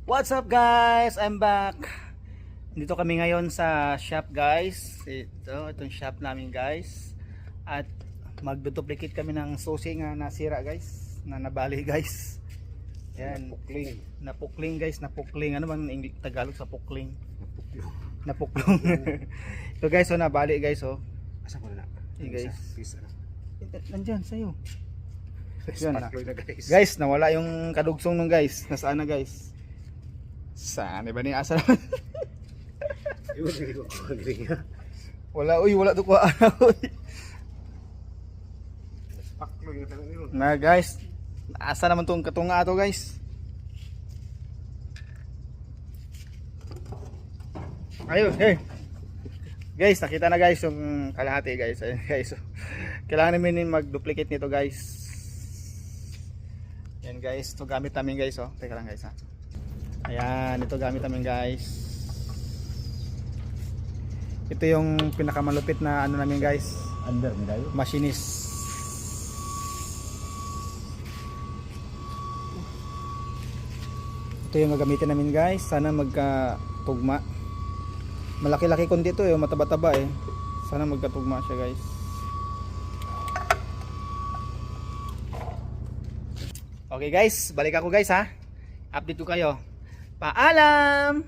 What's up guys? I'm back. Dito kami ngayon sa shop guys. Itong shop namin guys. At magduduplicate kami ng susi nga nasira guys. Na nabali guys. Yan. Napukling guys. Napukling. Ano bang English, Tagalog sa pukling? Napuklong. Ito guys, so nabali guys. Oh. Asa ko na? Guys. Peace. Nandyan sa'yo. Yan na. na guys. Guys, nawala yung kadugsong nung guys. Nasaan na guys? Saan ba ni asa naman? Wala uy, wala to ko uy. Paklo yung tanong nilo. Na guys, asa naman tong katunga ato guys? Ayun, hey. Guys, nakita na guys yung kalahati guys. Ayun guys. So, kailangan namin mag-duplicate nito guys. Yan guys, ito gamit namin guys oh. Teka lang guys ha. Ayan, ito gamit namin guys. Ito yung pinakamalupit na ano namin guys. Under mo dayo. Machinist. Ito yung gagamitin namin guys. Sana magkatugma. Malaki-laki kundi ito eh, mataba-taba eh. Sana magkatugma siya guys. Okay guys, balik ako guys ha. Update ko kayo. Paalam!